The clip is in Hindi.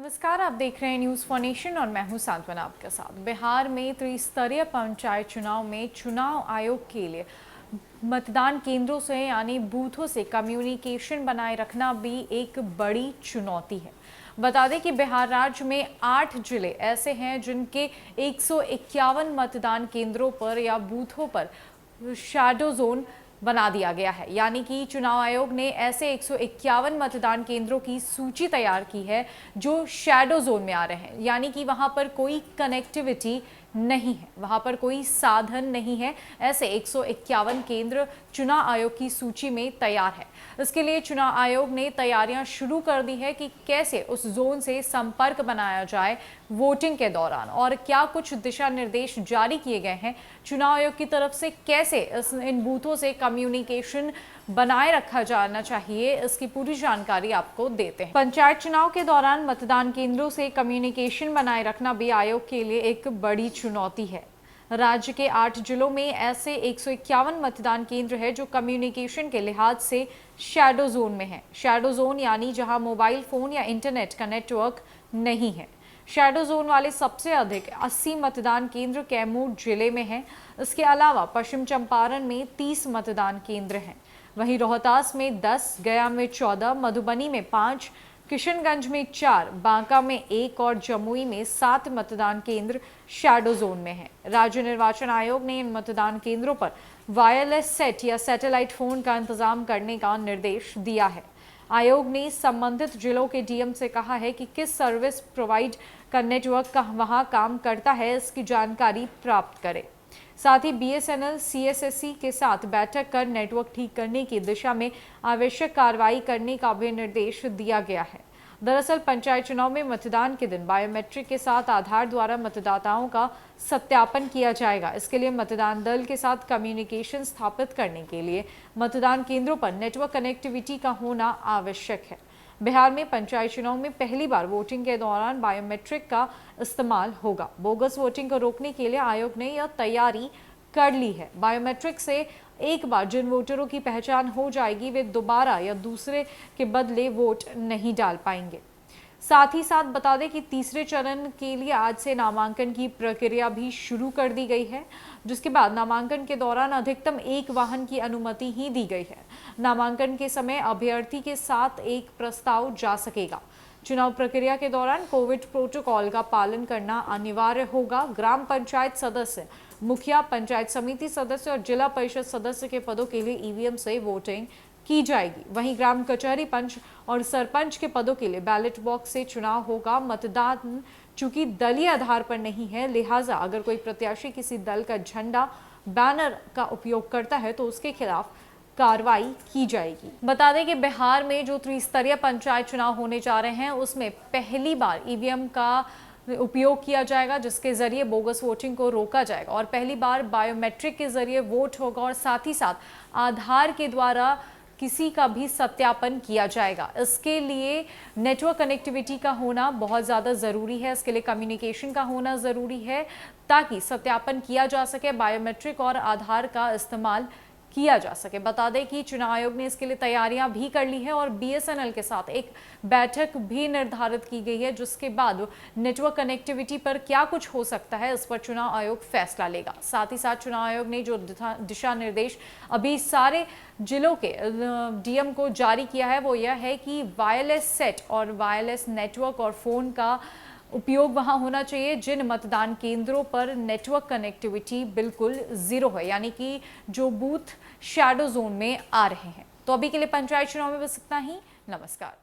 नमस्कार, आप देख रहे हैं न्यूज़ फॉर नेशन और मैं हूं सांत्वना आपके साथ। बिहार में त्रिस्तरीय पंचायत चुनाव में चुनाव आयोग के लिए मतदान केंद्रों से यानी बूथों से कम्युनिकेशन बनाए रखना भी एक बड़ी चुनौती है। बता दें कि बिहार राज्य में 8 जिले ऐसे हैं जिनके 151 मतदान केंद्रों पर या बूथों पर शैडो जोन बना दिया गया है। यानी कि चुनाव आयोग ने ऐसे 151 मतदान केंद्रों की सूची तैयार की है जो शैडो जोन में आ रहे हैं, यानी कि वहां पर कोई कनेक्टिविटी नहीं है, वहां पर कोई साधन नहीं है। ऐसे 151 केंद्र चुनाव आयोग की सूची में तैयार है। इसके लिए चुनाव आयोग ने तैयारियां शुरू कर दी है कि कैसे उस जोन से संपर्क बनाया जाए वोटिंग के दौरान, और क्या कुछ दिशा निर्देश जारी किए गए हैं चुनाव आयोग की तरफ से, कैसे इन बूथों से कम्युनिकेशन बनाए रखा जाना चाहिए, इसकी पूरी जानकारी आपको देते हैं। पंचायत चुनाव के दौरान मतदान केंद्रों से कम्युनिकेशन बनाए रखना भी आयोग के लिए एक बड़ी चुनौती है। राज्य के 8 जिलों में ऐसे 151 मतदान केंद्र है जो कम्युनिकेशन के लिहाज से शैडो जोन में है। शैडो जोन यानी जहां मोबाइल फोन या इंटरनेट का नेटवर्क नहीं है। शैडो जोन वाले सबसे अधिक 80 मतदान केंद्र कैमूर जिले में हैं। इसके अलावा पश्चिम चंपारण में 30 मतदान केंद्र हैं। वहीं रोहतास में 10, गया में 14, मधुबनी में 5, किशनगंज में 4, बांका में 1 और जमुई में 7 मतदान केंद्र शैडो जोन में हैं। राज्य निर्वाचन आयोग ने इन मतदान केंद्रों पर वायरलेस सेट या सैटेलाइट फोन का इंतजाम करने का निर्देश दिया है। आयोग ने संबंधित जिलों के डीएम से कहा है कि किस सर्विस प्रोवाइड का नेटवर्क वहां काम करता है, इसकी जानकारी प्राप्त करें। साथ ही बीएसएनएल सीएसएससी के साथ बैठक कर नेटवर्क ठीक करने की दिशा में आवश्यक कार्रवाई करने का भी निर्देश दिया गया है। दरअसल पंचायत चुनाव में मतदान के दिन बायोमेट्रिक के साथ आधार द्वारा मतदाताओं का सत्यापन किया जाएगा। इसके लिए मतदान दल के साथ कम्युनिकेशन स्थापित करने के लिए मतदान केंद्रों पर नेटवर्क कनेक्टिविटी का होना आवश्यक है। बिहार में पंचायत चुनाव में पहली बार वोटिंग के दौरान बायोमेट्रिक का इस्तेमाल होगा। बोगस वोटिंग को रोकने के लिए आयोग ने यह तैयारी कर ली है। बायोमेट्रिक से एक बार जिन वोटरों की पहचान हो जाएगी वे दोबारा या दूसरे के बदले वोट नहीं डाल पाएंगे। साथ ही साथ बता दें कि तीसरे चरण के लिए आज से नामांकन की प्रक्रिया भी शुरू कर दी गई है, जिसके बाद नामांकन के दौरान अधिकतम 1 वाहन की अनुमति ही दी गई है। नामांकन के समय अभ्यर्थी के साथ एक प्रस्ताव जा सकेगा। चुनाव प्रक्रिया के दौरान कोविड प्रोटोकॉल का पालन करना अनिवार्य होगा। ग्राम पंचायत सदस्य, मुखिया, पंचायत समिति सदस्य और जिला परिषद सदस्य के पदों के लिए ईवीएम से वोटिंग की जाएगी। वहीं ग्राम कचहरी पंच और सरपंच के पदों के लिए बैलेट बॉक्स से चुनाव होगा। मतदान चूंकि दलीय आधार पर नहीं है, लिहाजा अगर कोई प्रत्याशी किसी दल का झंडा, बैनर का उपयोग करता है तो उसके खिलाफ कार्रवाई की जाएगी। बता दें कि बिहार में जो त्रिस्तरीय पंचायत चुनाव होने जा रहे हैं उसमें पहली बार ईवीएम का उपयोग किया जाएगा, जिसके जरिए बोगस वोटिंग को रोका जाएगा, और पहली बार बायोमेट्रिक के जरिए वोट होगा और साथ ही साथ आधार के द्वारा किसी का भी सत्यापन किया जाएगा। इसके लिए नेटवर्क कनेक्टिविटी का होना बहुत ज़्यादा ज़रूरी है। इसके लिए कम्युनिकेशन का होना ज़रूरी है ताकि सत्यापन किया जा सके, बायोमेट्रिक और आधार का इस्तेमाल किया जा सके। बता दें कि चुनाव आयोग ने इसके लिए तैयारियां भी कर ली है और बीएसएनएल के साथ एक बैठक भी निर्धारित की गई है, जिसके बाद नेटवर्क कनेक्टिविटी पर क्या कुछ हो सकता है इस पर चुनाव आयोग फैसला लेगा। साथ ही साथ चुनाव आयोग ने जो दिशा निर्देश अभी सारे जिलों के डीएम को जारी किया है वो यह है कि वायरलेस सेट और वायरलेस नेटवर्क और फोन का उपयोग वहां होना चाहिए जिन मतदान केंद्रों पर नेटवर्क कनेक्टिविटी बिल्कुल जीरो है, यानी कि जो बूथ शैडो जोन में आ रहे हैं। तो अभी के लिए पंचायत चुनाव में बस इतना ही। नमस्कार।